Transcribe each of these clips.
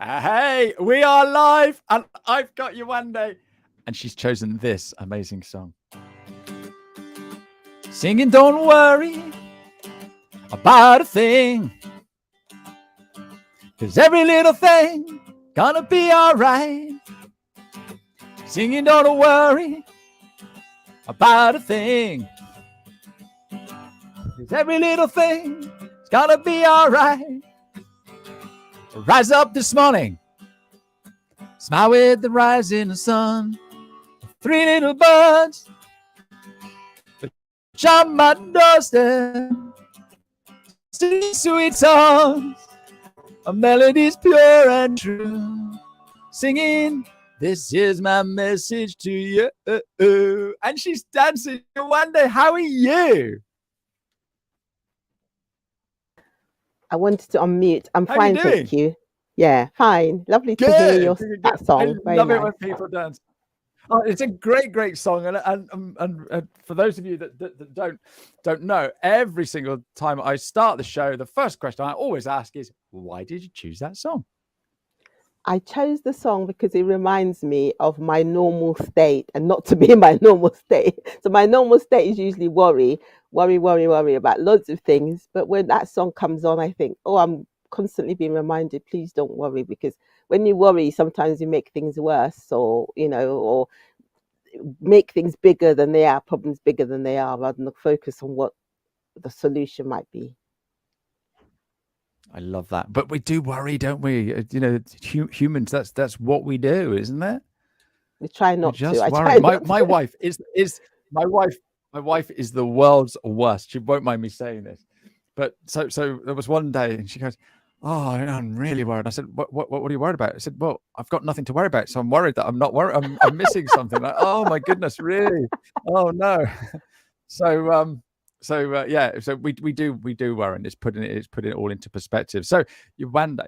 Hey, we are live, and I've got Yewande, and she's chosen this amazing song. Singing, don't worry about a thing, 'cause every little thing gonna be alright. Singing, don't worry about a thing, 'cause every little thing is gonna be alright. Rise up this morning, smile with the rising sun. 3 little birds which on my doorstep sing sweet songs, a melody's pure and true, singing, this is my message to you. And she's dancing. Yewande, how are you? I wanted to unmute. I'm How fine, you doing? thank you. Yeah, fine. Lovely to hear that song. I love it when people dance. Oh, it's a great song, and for those of you that don't know, every single time I start the show, the first question I always ask is, why did you choose that song? I chose the song because it reminds me of my normal state and not to be in my normal state. So my normal state is usually worry about loads of things. But when that song comes on, I think, oh, I'm constantly being reminded, please don't worry, because when you worry, sometimes you make things worse, or make things bigger than they are, problems bigger than they are, rather than focus on what the solution might be. I love that, but we do worry, don't we? Humans. That's what we do, isn't it? We try not to. Just I worry. My wife is my wife. My wife is the world's worst. She won't mind me saying this, but so there was one day, and she goes, "Oh, I'm really worried." I said, "What are you worried about?" I said, "Well, I've got nothing to worry about, so I'm worried that I'm not worried. I'm missing something." Like, oh my goodness, really? Oh no. So we do worry, and it's putting it all into perspective. So Yewande,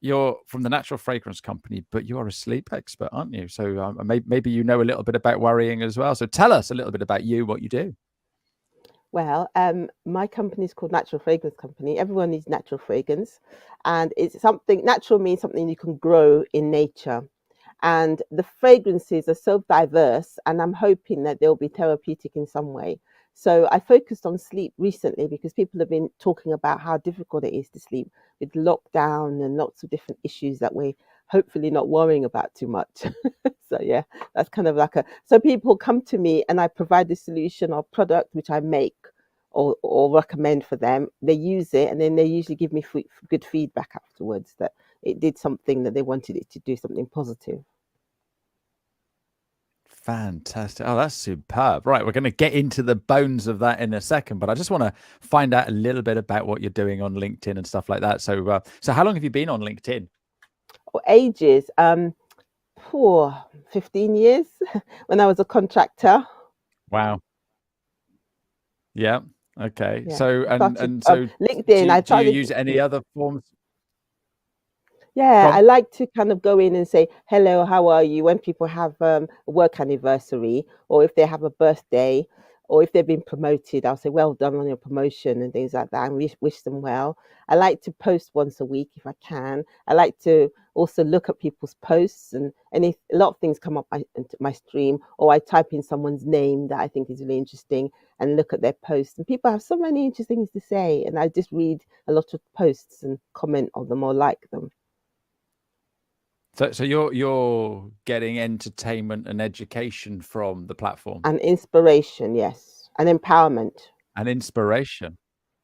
you're from the Natural Fragrance Company, but you are a sleep expert, aren't you? So maybe you know a little bit about worrying as well. So tell us a little bit about you, what you do. Well, my company is called Natural Fragrance Company. Everyone needs natural fragrance, and it's something natural means something you can grow in nature. And the fragrances are so diverse, and I'm hoping that they'll be therapeutic in some way. So I focused on sleep recently because people have been talking about how difficult it is to sleep with lockdown and lots of different issues that we're hopefully not worrying about too much. So yeah, that's kind of so people come to me and I provide the solution or product which I make or recommend for them. They use it and then they usually give me good feedback afterwards that it did something that they wanted it to do, something positive. Fantastic. Oh, that's superb. Right, we're going to get into the bones of that in a second, but I just want to find out a little bit about what you're doing on LinkedIn and stuff like that. So how long have you been on LinkedIn? Ages. For 15 years when I was a contractor. Wow. Yeah. Okay. Yeah. So LinkedIn. Do you use any other forms? Yeah, I like to kind of go in and say, hello, how are you? When people have a work anniversary, or if they have a birthday, or if they've been promoted, I'll say, well done on your promotion and things like that, and wish them well. I like to post once a week if I can. I like to also look at people's posts, and a lot of things come up into my stream, or I type in someone's name that I think is really interesting and look at their posts. And people have so many interesting things to say, and I just read a lot of posts and comment on them or like them. So you're getting entertainment and education from the platform, and inspiration, yes, and empowerment, and inspiration.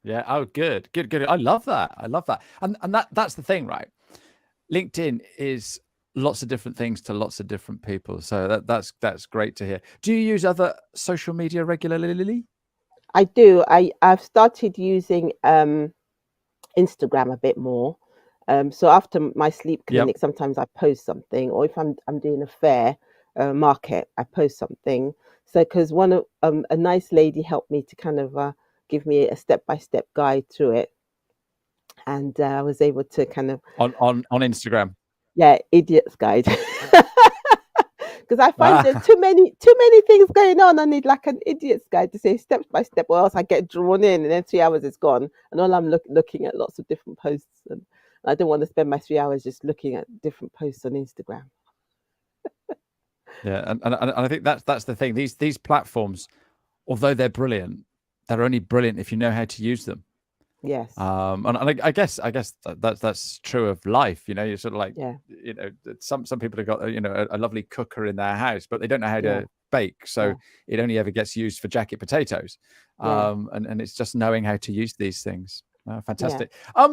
Yeah. Oh, good. I love that. And that's the thing, right? LinkedIn is lots of different things to lots of different people. So that's great to hear. Do you use other social media regularly? I do. I've started using Instagram a bit more. So after my sleep clinic, sometimes I post something, or if I'm doing a fair market, I post something. So because a nice lady helped me to kind of give me a step-by-step guide through it, and I was able to kind of on Instagram. Yeah, idiot's guide. Because I find there's too many things going on. I need like an idiot's guide to say step by step, or else I get drawn in, and then 3 hours is gone, and all I'm looking at lots of different posts and I don't want to spend my 3 hours just looking at different posts on Instagram. Yeah, and I think that's the thing. These platforms, although they're brilliant, they're only brilliant if you know how to use them. Yes. And I guess that's true of life. You're sort of like, Yeah. Some people have got a lovely cooker in their house, but they don't know how Yeah. to bake, so Yeah. it only ever gets used for jacket potatoes. Yeah. And it's just knowing how to use these things. Fantastic. Yeah.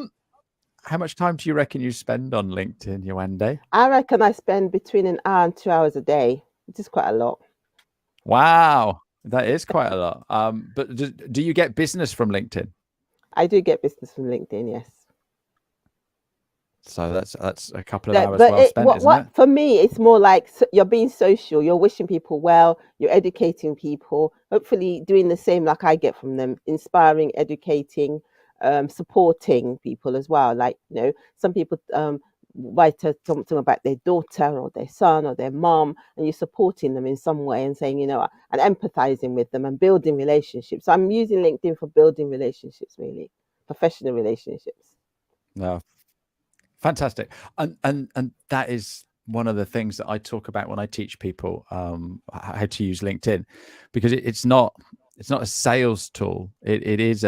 How much time do you reckon you spend on LinkedIn, Yewande? I reckon I spend between an hour and 2 hours a day, which is quite a lot. Wow, that is quite a lot. But do you get business from LinkedIn? I do get business from LinkedIn, yes. So that's a couple of hours But well spent, isn't it? for me, it's more like you're being social, you're wishing people well, you're educating people, hopefully doing the same like I get from them, inspiring, educating, supporting people as well. Like, some people write something about their daughter or their son or their mom, and you're supporting them in some way and saying, and empathizing with them and building relationships. So I'm using LinkedIn for building relationships, really, professional relationships. No, fantastic. And that is one of the things that I talk about when I teach people how to use LinkedIn, because it's not a sales tool. It is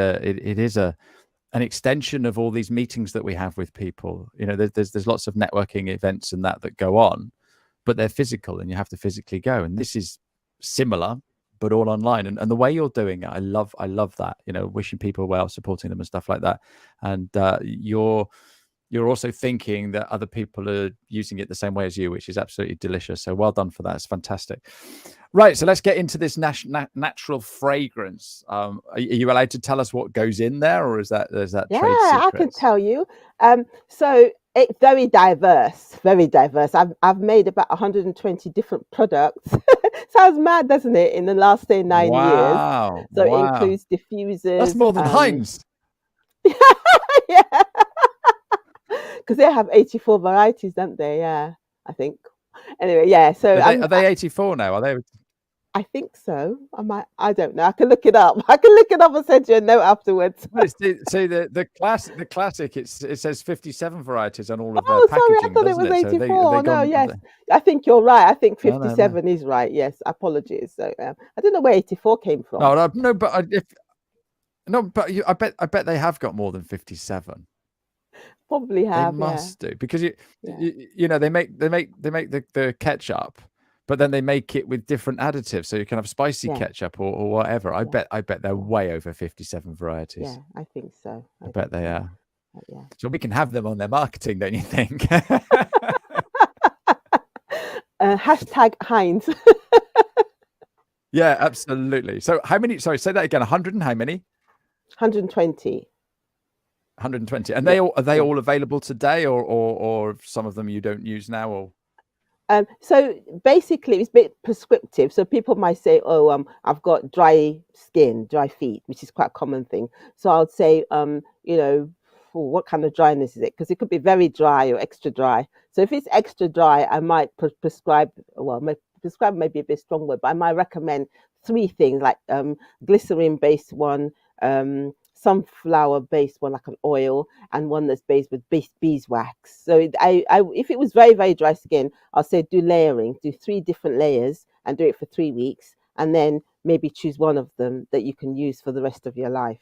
an extension of all these meetings that we have with people. There's lots of networking events and that go on, but they're physical and you have to physically go. And this is similar, but all online. And the way you're doing it, I love that. Wishing people well, supporting them and stuff like that. And you're also thinking that other people are using it the same way as you, which is absolutely delicious. So well done for that. It's fantastic. Right. So let's get into this natural fragrance. Are you allowed to tell us what goes in there, or is that Yeah, trade I can secrets? tell you. So it's very diverse, very diverse. I've made about 120 different products. Sounds mad, doesn't it? In the last, say, 9 years. Wow. So it Wow. includes That's diffusers. more than Heinz. Yeah, because they have 84 varieties, don't they? Yeah, I think. Anyway, yeah. So Are they 84 now? Are they? I think so. I don't know. I can look it up. I can look it up and send you a note afterwards. Well, see the classic. It says 57 varieties on all of their Oh, sorry. I packaging, thought it doesn't was it? So 84. they No, gone. yes. I think you're right. I think No, no, no. 57 is right. Yes. Apologies. So I don't know where 84 came from. No, but I bet they have got more than 57. Probably They have. Yeah. must do, because Yeah. they make the ketchup, but then they make it with different additives, so you can have spicy Yeah. ketchup or whatever. I bet they're Yeah. way over 57 varieties. Yeah. I think so. I bet they are. Yeah. So we can have them on their marketing, don't you think? Hashtag Heinz. Yeah, absolutely. So how many? Sorry, say that again. 100 and how many? 120. 120. And Yeah. are they all available today, or some of them you don't use now? Or So basically, it's a bit prescriptive. So people might say, "Oh, I've got dry skin, dry feet," which is quite a common thing. So I would say, what kind of dryness is it? Because it could be very dry or extra dry. So if it's extra dry, I might prescribe. Well, prescribe may be a bit strong word, but I might recommend 3 things, like glycerin-based one, sunflower-based one, like an oil, and one that's based with beeswax. So if it was very, very dry skin, I'll say do layering, do 3 different layers and do it for 3 weeks. And then maybe choose one of them that you can use for the rest of your life.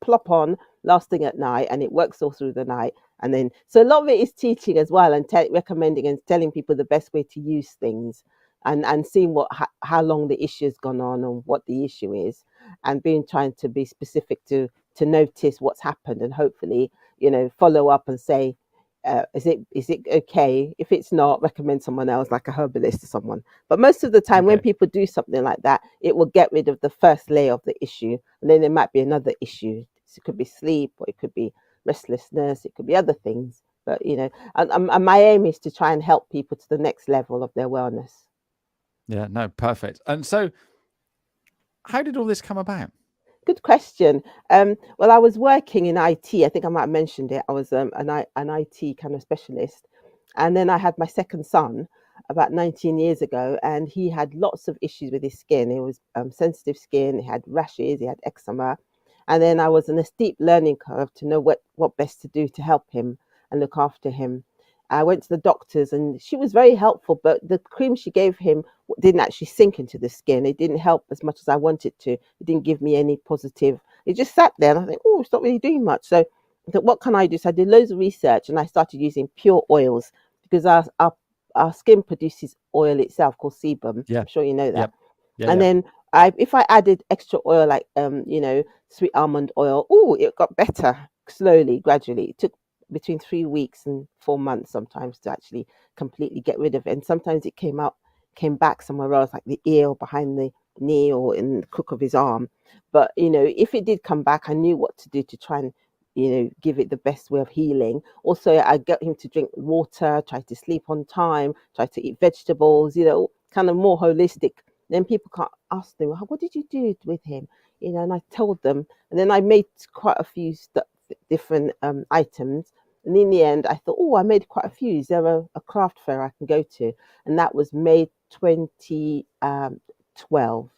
Plop on last thing at night, and it works all through the night. And then, so a lot of it is teaching as well, and recommending and telling people the best way to use things, and seeing how long the issue has gone on and what the issue is, and trying to be specific to notice what's happened, and hopefully, follow up and say, is it okay? If it's not, recommend someone else, like a herbalist or someone. But most of the time, when people do something like that, it will get rid of the first layer of the issue, and then there might be another issue. It could be sleep, or it could be restlessness, it could be other things. But and my aim is to try and help people to the next level of their wellness. Yeah, no, perfect. And so, how did all this come about? Good question. Well, I was working in IT. I think I might have mentioned it. I was an IT kind of specialist. And then I had my second son about 19 years ago, and he had lots of issues with his skin. It was sensitive skin, he had rashes, he had eczema. And then I was in a steep learning curve to know what best to do to help him. and look after him. I went to the doctors and she was very helpful, but the cream she gave him didn't actually sink into the skin. It didn't help as much as I wanted to. It didn't give me any positive. It just sat there and I think, oh, it's not really doing much. So I thought, what can I do? So I did loads of research and I started using pure oils because our skin produces oil itself called sebum. Yeah. I'm sure you know that. Yep. Yeah. And then if I added extra oil like sweet almond oil, it got better slowly, gradually. It took between 3 weeks and 4 months sometimes to actually completely get rid of it. And sometimes it came back somewhere else, like the ear or behind the knee or in the crook of his arm. But if it did come back, I knew what to do to try and give it the best way of healing. Also, I got him to drink water, try to sleep on time, try to eat vegetables, kind of more holistic. Then people can't ask them, what did you do with him? And I told them, and then I made quite a few different items. And in the end, I thought, I made quite a few. Is there a craft fair I can go to? And that was May 2012.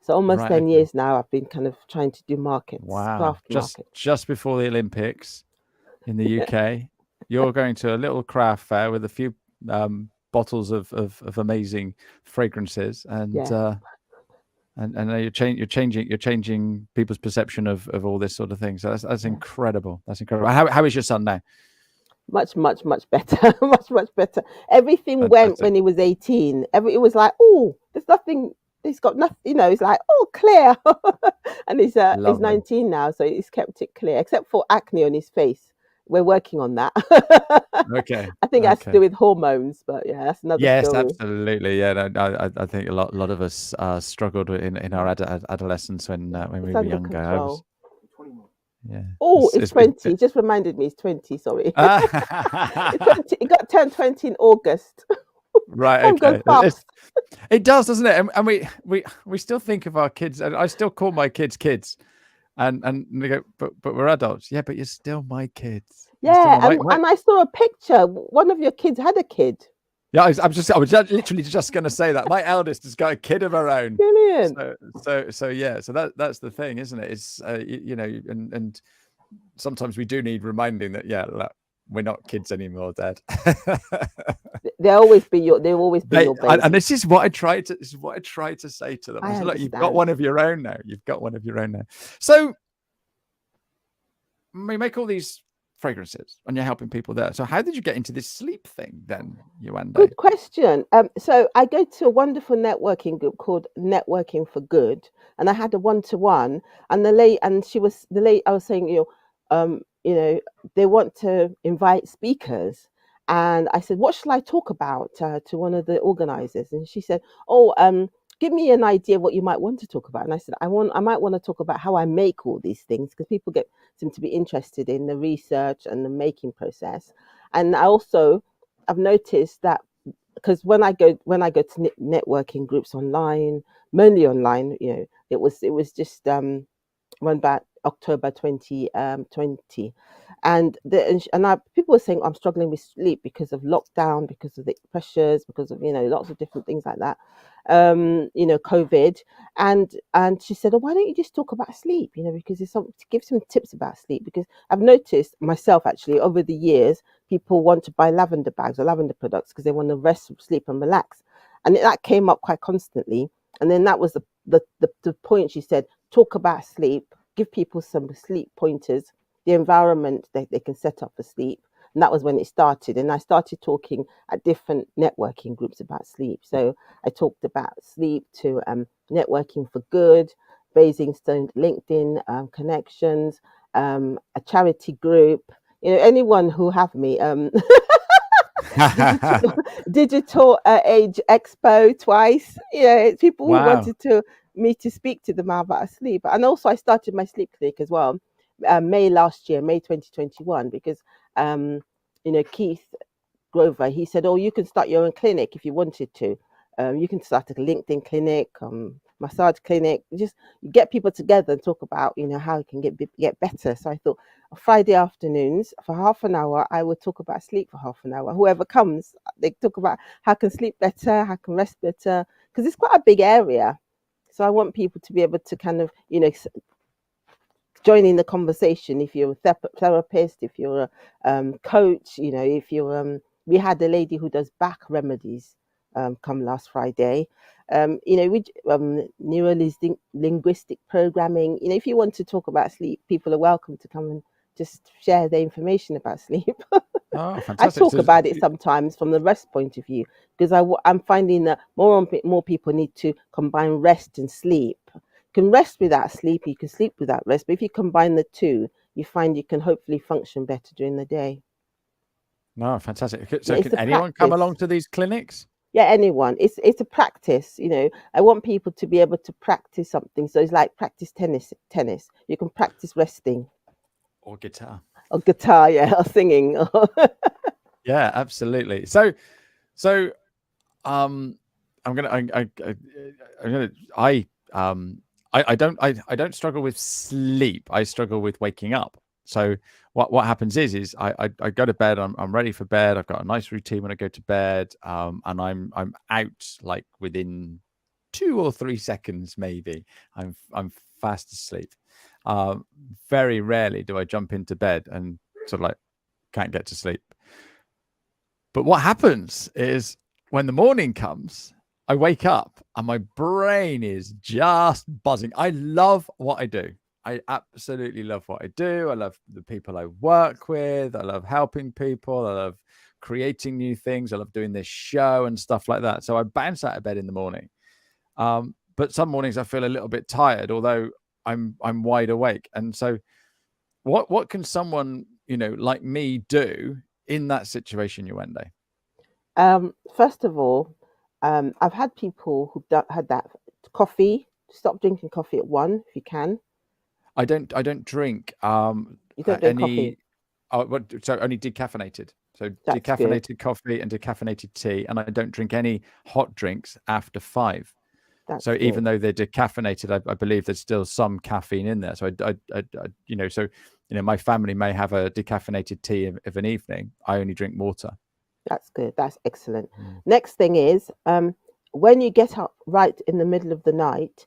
So almost Right, 10 okay. years now, I've been kind of trying to do markets, Wow. craft markets. Just before the Olympics in the UK, you're going to a little craft fair with a few bottles of amazing fragrances, and you're changing people's perception of all this sort of thing. So that's incredible. That's incredible. How is your son now? Much better. much better. Everything Fantastic. went when he was 18. It was like, there's nothing. He's got nothing. It's like, clear. And he's 19 now, so he's kept it clear, except for acne on his face. We're working on that. Okay. I think it has to do with hormones, but that's another story. Yes, absolutely. Yeah, no, I think a lot of us struggled in our adolescence when we were younger. Yeah. It's 20. It just reminded me it's 20. Sorry. It got turned 20 in August. Right. Okay. It does, doesn't it? And we still think of our kids, and I still call my kids, and they go, but we're adults. Yeah, but you're still my kids. Yeah, and I saw a picture. One of your kids had a kid. Yeah, I was literally just going to say that my eldest has got a kid of her own. Brilliant. So yeah, so that's the thing, isn't it? It's and sometimes we do need reminding that look, we're not kids anymore, Dad. They'll always be your baby. And this is what I try to say to them. I said, look, you've got one of your own now. So we make all these fragrances and you're helping people there. So how did you get into this sleep thing then, Yewande? Good question. So I go to a wonderful networking group called Networking for Good, and I had a one-to-one, and the lady I was saying, they want to invite speakers. And I said, what shall I talk about to one of the organizers? And she said, give me an idea of what you might want to talk about. And I said, I might want to talk about how I make all these things, because people seem to be interested in the research and the making process. And I've noticed that, because when I go to networking groups online, mainly online, it was just one about October 2020. And people were saying I'm struggling with sleep because of lockdown, because of the pressures, because of lots of different things like that, COVID. And she said, why don't you just talk about sleep? Because give some tips about sleep. Because I've noticed myself actually over the years, people want to buy lavender bags or lavender products because they want to rest, sleep, and relax. And that came up quite constantly. And then that was the point. She said, talk about sleep, give people some sleep pointers, the environment that they can set up for sleep. And that was when it started. And I started talking at different networking groups about sleep. So I talked about sleep to Networking for Good, Basingstoke, LinkedIn connections, a charity group, anyone who have me. Digital Age Expo twice. People who wanted me to speak to them about sleep. And also I started my sleep clinic as well. May 2021, because Keith Grover, he said, you can start your own clinic if you wanted to. You can start a LinkedIn clinic, massage clinic, just get people together and talk about how it can get better. So I thought Friday afternoons for half an hour I would talk about sleep for half an hour. Whoever comes, they talk about how can sleep better, how can rest better, because it's quite a big area. So I want people to be able to kind of joining the conversation. If you're a therapist, if you're a coach, if you're we had a lady who does back remedies come last Friday. Neuro linguistic programming. If you want to talk about sleep, people are welcome to come and just share their information about sleep. Oh, I fantastic. talk about it sometimes from the rest point of view, because I'm finding that more people need to combine rest and sleep. You can rest without sleep, you can sleep without rest, but if you combine the two, you find you can hopefully function better during the day. No, fantastic. So It's can a anyone come practice. along to these clinics? Yeah, anyone. It's a practice. I want people to be able to practice something. So it's like practice tennis. You can practice resting. Or guitar? Or guitar, yeah, or singing. Yeah, absolutely. So I'm I don't struggle with sleep. I struggle with waking up. So what happens is I go to bed. I'm ready for bed. I've got a nice routine when I go to bed. And I'm out like within 2 or 3 seconds, maybe. I'm fast asleep. Very rarely do I jump into bed and sort of like can't get to sleep. But what happens is when the morning comes, I wake up and my brain is just buzzing. I love what I do. I absolutely love what I do. I love the people I work with. I love helping people. I love creating new things. I love doing this show and stuff like that. So I bounce out of bed in the morning. But some mornings I feel a little bit tired, although I'm wide awake. And so what can someone, like me do in that situation, Yewande? First of all, I've had people who've had that coffee. Stop drinking coffee at 1 if you can. I don't drink You don't drink coffee. so only decaffeinated. So That's decaffeinated good. coffee and decaffeinated tea, and I don't drink any hot drinks after 5. That's So even good. though they're decaffeinated, I believe there's still some caffeine in there. So my family may have a decaffeinated tea of an evening. I only drink water. That's good. That's excellent. Mm. Next thing is, when you get up right in the middle of the night,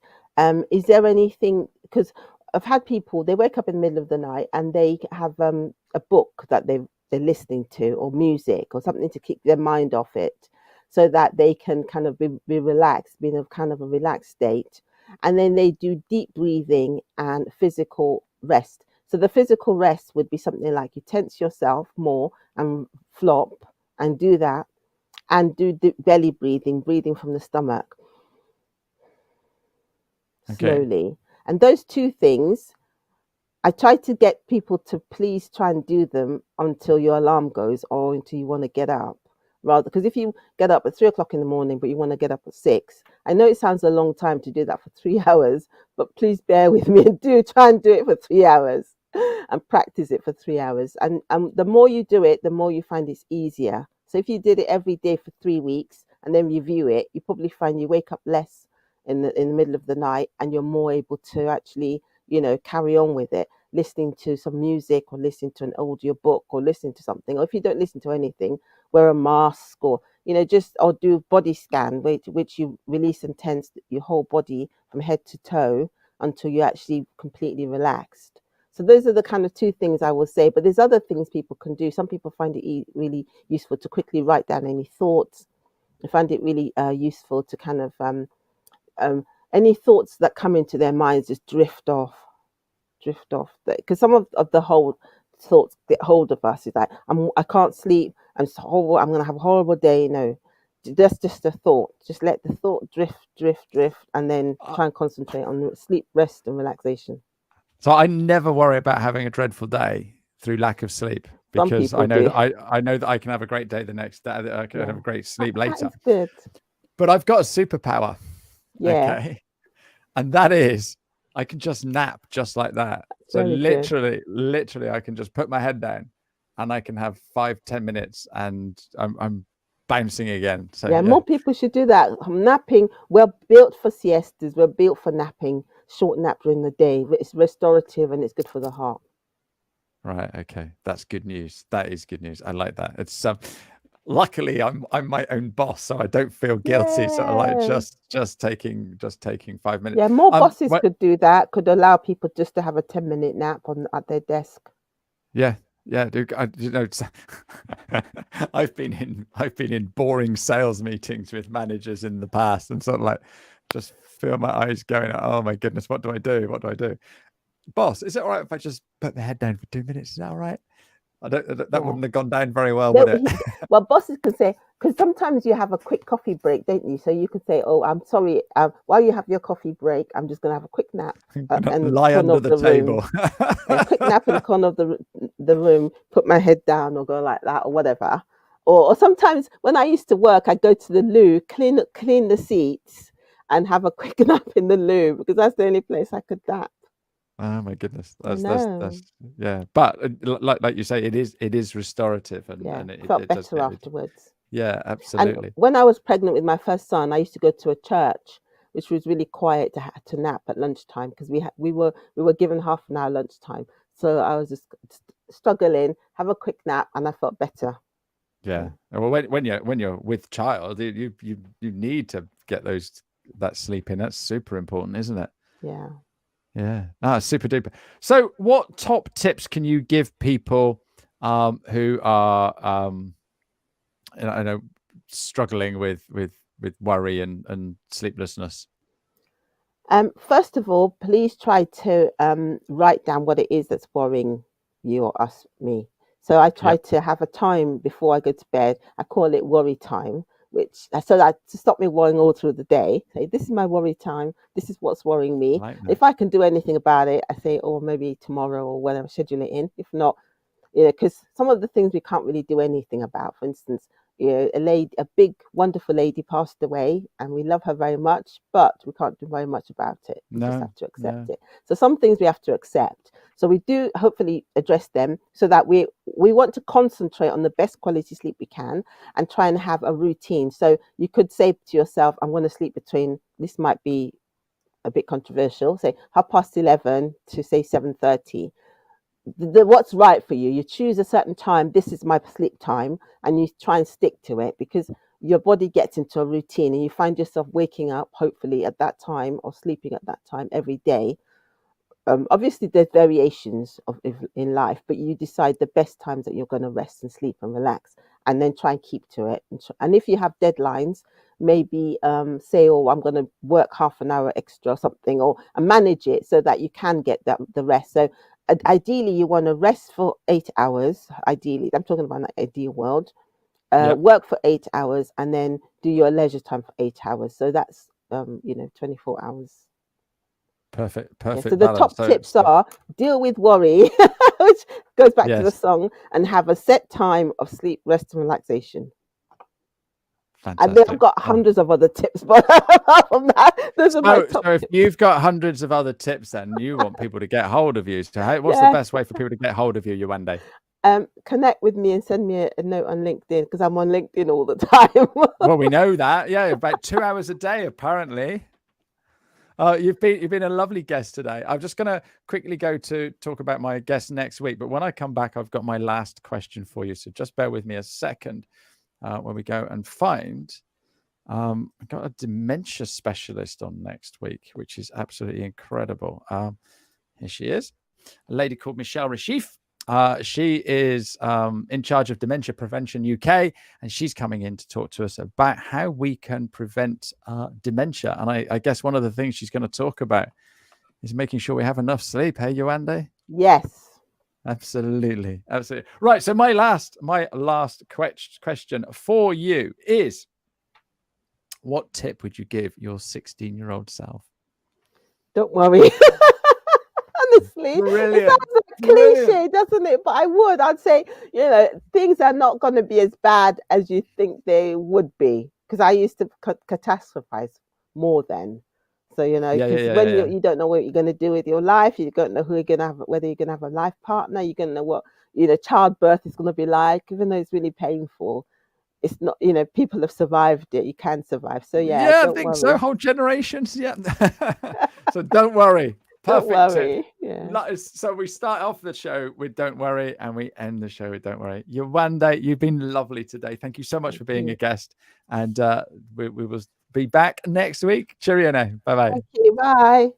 is there anything? Because I've had people, they wake up in the middle of the night and they have a book that they're listening to, or music, or something to keep their mind off it, so that they can kind of be relaxed, be in a kind of a relaxed state. And then they do deep breathing and physical rest. So the physical rest would be something like you tense yourself more and flop and do that, and do the belly breathing from the stomach Okay. slowly. And those two things, I try to get people to please try and do them until your alarm goes or until you want to get up. Rather, because if you get up at 3 o'clock in the morning, but you want to get up at 6, I know it sounds a long time to do that for 3 hours, but please bear with me and try and do it for 3 hours and practice it for 3 hours. And the more you do it, the more you find it's easier. So if you did it every day for 3 weeks and then review it, you probably find you wake up less in the middle of the night, and you're more able to actually, carry on with it, listening to some music or listening to an audio book or listening to something. Or if you don't listen to anything, wear a mask, or or do body scan, which you release and tense your whole body from head to toe until you're actually completely relaxed. So those are the kind of two things I will say. But there's other things people can do. Some people find it really useful to quickly write down any thoughts. I find it really useful to kind of any thoughts that come into their minds just drift off, because some of the whole thoughts get hold of us. Is like, I can't sleep, I'm so horrible, I'm going to have a horrible day. No, that's just a thought. Just let the thought drift, and then try and concentrate on sleep, rest, and relaxation. So I never worry about having a dreadful day through lack of sleep, Some because people I know do. that I know that I can have a great day the next day. That I can have Yeah, a great sleep that later. is good. But I've got a superpower. Yeah, Okay. And that is I can just nap just like that. So very good. literally I can just put my head down and I can have 5-10 minutes and I'm bouncing again. So Yeah, yeah. more people should do that. Napping, we're built for siestas, we're built for napping, short nap during the day. It's restorative and it's good for the heart. Right. Okay. That's good news. That is good news. I like that. It's luckily I'm my own boss, so I don't feel guilty. Sort of like Yeah. just taking 5 minutes. Yeah, more bosses What, could do that, could allow people just to have a 10-minute nap at their desk. yeah, dude, I've been in boring sales meetings with managers in the past, and sort of like just feel my eyes going, oh my goodness, what do I do? What do I do? Boss, is it all right if I just put my head down for 2 minutes? Is that all right? That wouldn't have gone down very well, would it? Well, bosses can say, because sometimes you have a quick coffee break, don't you? So you could say, "Oh, I'm sorry. While you have your coffee break, I'm just going to have a quick nap and lie under the table. A quick nap in the corner of the room, put my head down, or go like that, or whatever. Or sometimes when I used to work, I'd go to the loo, clean the seats, and have a quick nap in the loo because that's the only place I could nap. Oh my goodness, that's yeah. But like you say, it is restorative, and it felt better afterwards. Yeah, absolutely. And when I was pregnant with my first son, I used to go to a church which was really quiet to nap at lunchtime because we were given half an hour lunchtime. So I was just struggling, have a quick nap, and I felt better. Yeah. Well, when you're with child, you need to get that sleep in. That's super important, isn't it? Yeah. Yeah. Super duper. So what top tips can you give people who are I know struggling with worry and sleeplessness? First of all, please try to write down what it is that's worrying you or me. So I try to have a time before I go to bed. I call it worry time, so that to stop me worrying all through the day. Say, this is my worry time. This is what's worrying me. If I can do anything about it, I say, oh, maybe tomorrow or whenever, schedule it in. If not, because some of the things we can't really do anything about. For instance, a big, wonderful lady passed away, and we love her very much, but we can't do very much about it. We just have to accept it. So some things we have to accept. So we do hopefully address them so that we want to concentrate on the best quality sleep we can and try and have a routine. So you could say to yourself, I'm going to sleep between, this might be a bit controversial, say 11:30 to say 7:30. What's right for you. You choose a certain time. This is my sleep time, and you try and stick to it because your body gets into a routine, and you find yourself waking up hopefully at that time or sleeping at that time every day. Obviously, there's variations in life, but you decide the best times that you're going to rest and sleep and relax, and then try and keep to it. And if you have deadlines, maybe say, oh, I'm going to work half an hour extra or something, and manage it so that you can get the rest. So ideally, you want to rest for 8 hours. Ideally, I'm talking about an ideal world. Work for 8 hours and then do your leisure time for 8 hours. So that's 24 hours. Perfect. Yeah, so the top tips are deal with worry, which goes back to the song, and have a set time of sleep, rest, and relaxation. Fantastic. And then I've got hundreds of other tips, but apart from that, those are my top tips. If you've got hundreds of other tips, then you want people to get hold of you. So what's the best way for people to get hold of you, Yewande? Connect with me and send me a note on LinkedIn because I'm on LinkedIn all the time. Well, we know that. Yeah, about 2 hours a day, apparently. You've been a lovely guest today. I'm just going to quickly go to talk about my guest next week. But when I come back, I've got my last question for you. So just bear with me a second when we go and find. I've got a dementia specialist on next week, which is absolutely incredible. Here she is, a lady called Michelle Rashif. She is in charge of Dementia Prevention UK, and she's coming in to talk to us about how we can prevent dementia. And I guess one of the things she's going to talk about is making sure we have enough sleep. Hey, Yewande? Yes. Absolutely. Right. So my last question for you is, what tip would you give your 16-year-old self? Don't worry. Honestly, brilliant. It sounds like cliche, doesn't it? But I'd say, things are not going to be as bad as you think they would be. Because I used to catastrophize more then. So, when you don't know what you're going to do with your life, you don't know who you're going to have, whether you're going to have a life partner, you're going to know what, childbirth is going to be like, even though it's really painful. It's not, people have survived it. You can survive. So, I think worry. So. Whole generations. Yeah. So don't worry. Don't Perfect tip. worry. Yeah. So we start off the show with "Don't worry" and we end the show with "Don't worry." Yewande, you've been lovely today. Thank you so much for being a guest, and we will be back next week. Cheerio now. Bye bye. Thank you. Bye.